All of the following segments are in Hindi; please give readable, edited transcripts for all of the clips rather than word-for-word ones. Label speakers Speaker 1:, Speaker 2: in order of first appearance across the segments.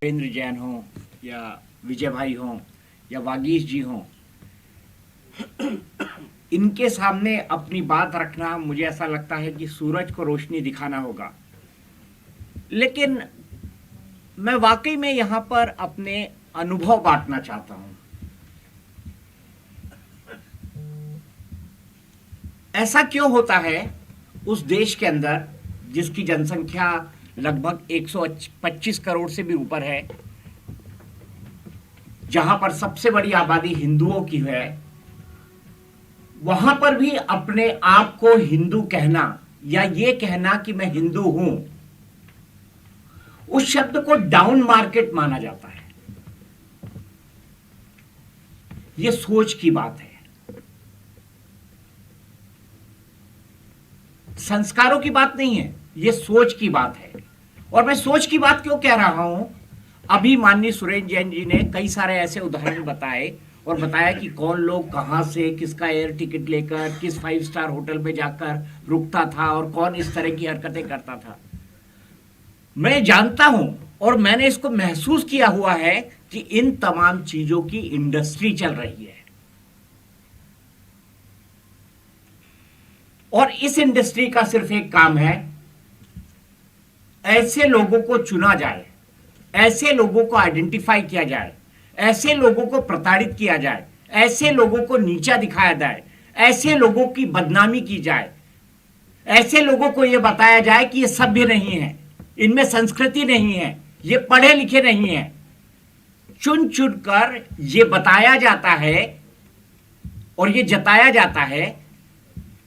Speaker 1: वीरेंद्र जैन हों या विजय भाई हों या वागीश जी हों, इनके सामने अपनी बात रखना मुझे ऐसा लगता है कि सूरज को रोशनी दिखाना होगा। लेकिन मैं वाकई में यहाँ पर अपने अनुभव बांटना चाहता हूँ। ऐसा क्यों होता है उस देश के अंदर जिसकी जनसंख्या लगभग 125 करोड़ से भी ऊपर है, जहां पर सबसे बड़ी आबादी हिंदुओं की है, वहां पर भी अपने आप को हिंदू कहना या ये कहना कि मैं हिंदू हूं, उस शब्द को डाउन मार्केट माना जाता है। यह सोच की बात है, संस्कारों की बात नहीं है, यह सोच की बात है। और मैं सोच की बात क्यों कह रहा हूं, अभी माननीय सुरेंद्र जैन जी ने कई सारे ऐसे उदाहरण बताए और बताया कि कौन लोग कहां से किसका एयर टिकट लेकर किस 5 स्टार होटल में जाकर रुकता था और कौन इस तरह की हरकतें करता था। मैं जानता हूं और मैंने इसको महसूस किया हुआ है कि इन तमाम चीजों की इंडस्ट्री चल रही है और इस इंडस्ट्री का सिर्फ एक काम है, ऐसे लोगों को चुना जाए, ऐसे लोगों को आइडेंटिफाई किया जाए, ऐसे लोगों को प्रताड़ित किया जाए, ऐसे लोगों को नीचा दिखाया जाए, ऐसे लोगों की बदनामी की जाए, ऐसे लोगों को यह बताया जाए कि ये सभ्य नहीं है, इनमें संस्कृति नहीं है, ये पढ़े लिखे नहीं है। चुन चुन कर ये बताया जाता है और ये जताया जाता है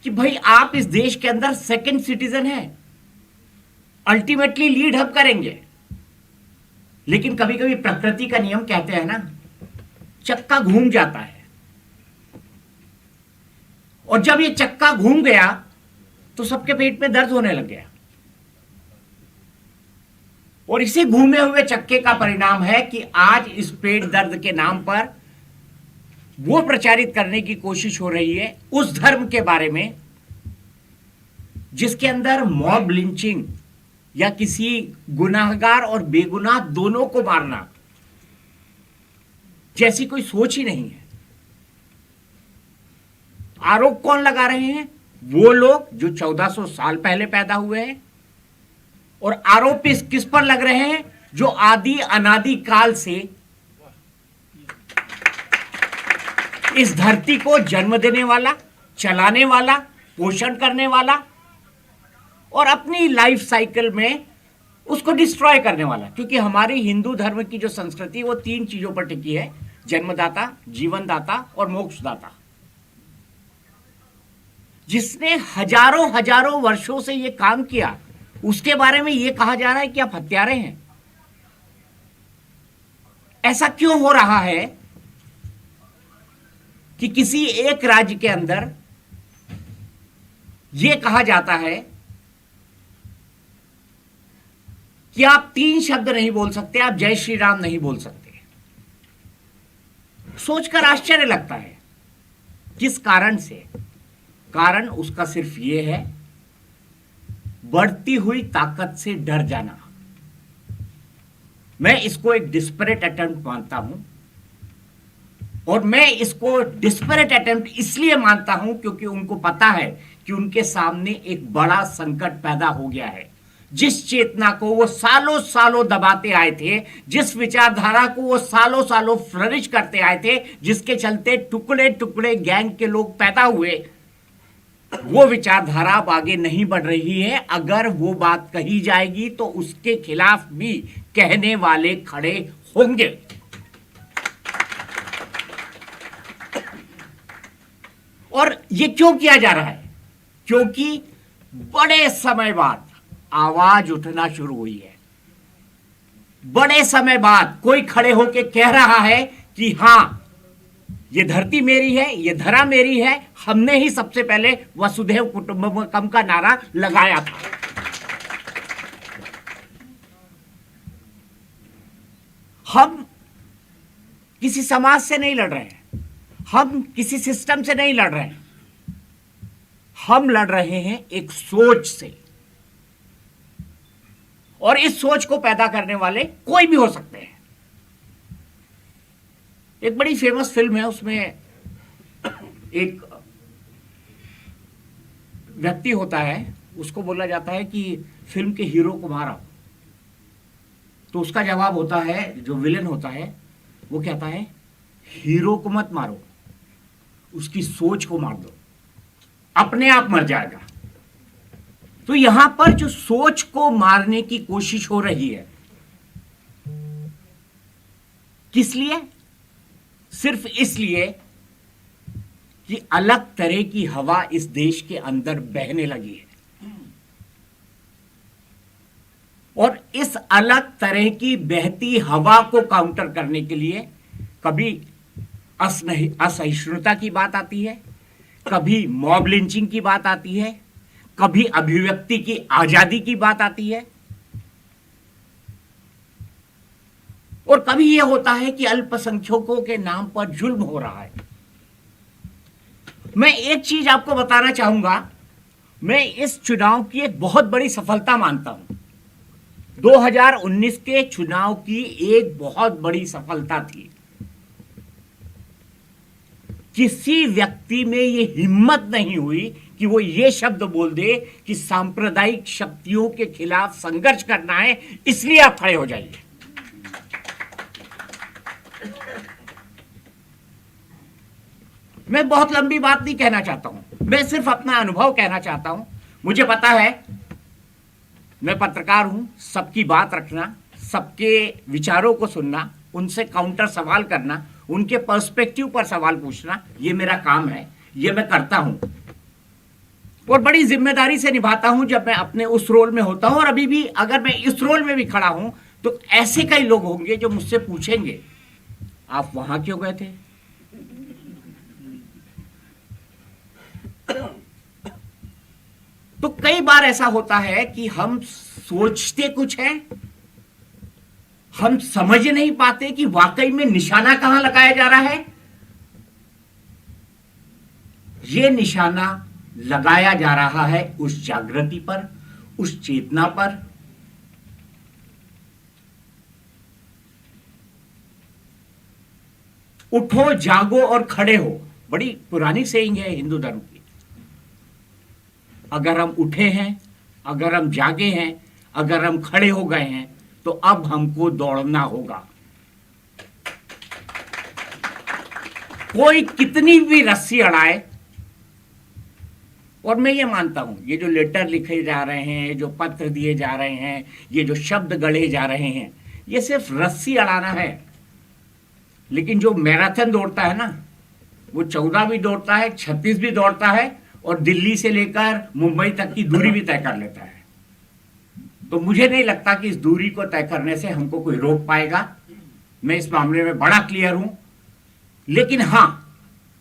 Speaker 1: कि भाई आप इस देश के अंदर सेकंड सिटीजन हैं, अल्टीमेटली लीड हम करेंगे। लेकिन कभी कभी प्रकृति का नियम कहते हैं ना, चक्का घूम जाता है, और जब ये चक्का घूम गया तो सबके पेट में दर्द होने लग गया। और इसी घूमे हुए चक्के का परिणाम है कि आज इस पेट दर्द के नाम पर वो प्रचारित करने की कोशिश हो रही है उस धर्म के बारे में जिसके अंदर मॉब लिंचिंग या किसी गुनाहगार और बेगुनाह दोनों को मारना जैसी कोई सोच ही नहीं है। आरोप कौन लगा रहे हैं? वो लोग जो 1400 साल पहले पैदा हुए हैं। और आरोप किस पर लग रहे हैं? जो आदि अनादि काल से इस धरती को जन्म देने वाला, चलाने वाला, पोषण करने वाला और अपनी लाइफ साइकिल में उसको डिस्ट्रॉय करने वाला। क्योंकि हमारी हिंदू धर्म की जो संस्कृति वो 3 चीजों पर टिकी है, जन्मदाता, जीवनदाता और मोक्षदाता। जिसने हजारों हजारों वर्षों से ये काम किया, उसके बारे में ये कहा जा रहा है कि आप हत्यारे हैं। ऐसा क्यों हो रहा है कि किसी एक राज्य के अंदर यह कहा जाता है कि आप 3 शब्द नहीं बोल सकते, आप जय श्री राम नहीं बोल सकते। सोचकर आश्चर्य लगता है किस कारण से। कारण उसका सिर्फ यह है, बढ़ती हुई ताकत से डर जाना। मैं इसको एक डिस्परेट अटेम्प्ट मानता हूं, और मैं इसको डिस्परेट अटेम्प्ट इसलिए मानता हूं क्योंकि उनको पता है कि उनके सामने एक बड़ा संकट पैदा हो गया है। जिस चेतना को वो सालों सालों दबाते आए थे, जिस विचारधारा को वो सालों सालों फ्लरिश करते आए थे, जिसके चलते टुकड़े टुकड़े गैंग के लोग पैदा हुए, वो विचारधारा अब आगे नहीं बढ़ रही है। अगर वो बात कही जाएगी तो उसके खिलाफ भी कहने वाले खड़े होंगे। और ये क्यों किया जा रहा है? क्योंकि बड़े समय बाद आवाज उठना शुरू हुई है। बड़े समय बाद कोई खड़े होकर कह रहा है कि हां, ये धरती मेरी है, ये धरा मेरी है, हमने ही सबसे पहले वसुधैव कुटुंबकम का नारा लगाया था। हम किसी समाज से नहीं लड़ रहे हैं, हम किसी सिस्टम से नहीं लड़ रहे हैं, हम लड़ रहे हैं एक सोच से। और इस सोच को पैदा करने वाले कोई भी हो सकते हैं। एक बड़ी फेमस फिल्म है, उसमें एक व्यक्ति होता है, उसको बोला जाता है कि फिल्म के हीरो को मारा, तो उसका जवाब होता है, जो विलेन होता है वो कहता है हीरो को मत मारो, उसकी सोच को मार दो, अपने आप मर जाएगा। तो यहां पर जो सोच को मारने की कोशिश हो रही है, किस लिए? सिर्फ इसलिए कि अलग तरह की हवा इस देश के अंदर बहने लगी है, और इस अलग तरह की बहती हवा को काउंटर करने के लिए कभी असहिष्णुता की बात आती है, कभी मॉब लिंचिंग की बात आती है, कभी अभिव्यक्ति की आजादी की बात आती है, और कभी यह होता है कि अल्पसंख्यकों के नाम पर जुल्म हो रहा है। मैं एक चीज आपको बताना चाहूंगा, मैं इस चुनाव की एक बहुत बड़ी सफलता मानता हूं। 2019 के चुनाव की एक बहुत बड़ी सफलता थी, किसी व्यक्ति में यह हिम्मत नहीं हुई कि वो ये शब्द बोल दे कि सांप्रदायिक शक्तियों के खिलाफ संघर्ष करना है, इसलिए आप खड़े हो जाइए। मैं बहुत लंबी बात नहीं कहना चाहता हूं, मैं सिर्फ अपना अनुभव कहना चाहता हूं। मुझे पता है, मैं पत्रकार हूं, सबकी बात रखना, सबके विचारों को सुनना, उनसे काउंटर सवाल करना, उनके पर्सपेक्टिव पर सवाल पूछना, ये मेरा काम है, ये मैं करता हूं और बड़ी जिम्मेदारी से निभाता हूं जब मैं अपने उस रोल में होता हूं। और अभी भी अगर मैं इस रोल में भी खड़ा हूं तो ऐसे कई लोग होंगे जो मुझसे पूछेंगे, आप वहां क्यों गए थे? तो कई बार ऐसा होता है कि हम सोचते कुछ है, हम समझ नहीं पाते कि वाकई में निशाना कहां लगाया जा रहा है। यह निशाना लगाया जा रहा है उस जागृति पर, उस चेतना पर, उठो जागो और खड़े हो, बड़ी पुरानी सेइंग है हिंदू धर्म की। अगर हम उठे हैं, अगर हम जागे हैं, अगर हम खड़े हो गए हैं, तो अब हमको दौड़ना होगा। कोई कितनी भी रस्सी अड़ाए, और मैं ये मानता हूं, ये जो लेटर लिखे जा रहे हैं, जो पत्र दिए जा रहे हैं, ये जो शब्द गढ़े जा रहे हैं, ये सिर्फ रस्सी अड़ाना है। लेकिन जो मैराथन दौड़ता है ना, वो 14 भी दौड़ता है, 36 भी दौड़ता है, और दिल्ली से लेकर मुंबई तक की दूरी भी तय कर लेता है। तो मुझे नहीं लगता कि इस दूरी को तय करने से हमको कोई रोक पाएगा। मैं इस मामले में बड़ा क्लियर हूं। लेकिन हां,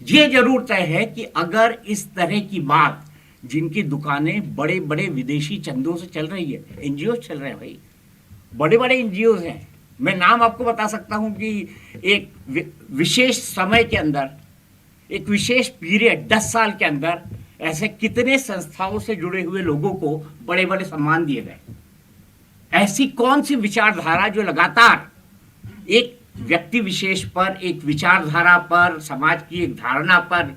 Speaker 1: यह जरूर तय है कि अगर इस तरह की बात, जिनकी दुकानें बड़े बड़े विदेशी चंदों से चल रही है, एनजीओ चल रहे हैं भाई, बड़े बड़े एनजीओ हैं, मैं नाम आपको बता सकता हूं कि एक विशेष समय के अंदर, एक विशेष पीरियड 10 साल के अंदर ऐसे कितने संस्थाओं से जुड़े हुए लोगों को बड़े बड़े सम्मान दिए गए। ऐसी कौन सी विचारधारा जो लगातार एक व्यक्ति विशेष पर, एक विचारधारा पर, समाज की एक धारणा पर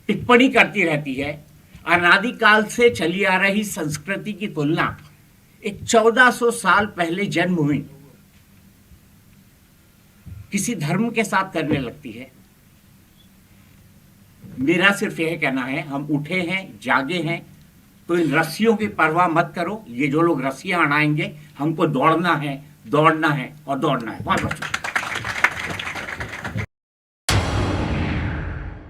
Speaker 1: टिप्पणी करती रहती है। अनादिकाल से चली आ रही संस्कृति की तुलना एक 1400 साल पहले जन्म हुई किसी धर्म के साथ करने लगती है। मेरा सिर्फ यह कहना है, हम उठे हैं, जागे हैं, तो इन रस्सियों की परवाह मत करो। ये जो लोग रस्सियां अड़ाएंगे, हमको दौड़ना है, दौड़ना है और दौड़ना है। बहुत बहुत शुक्रिया।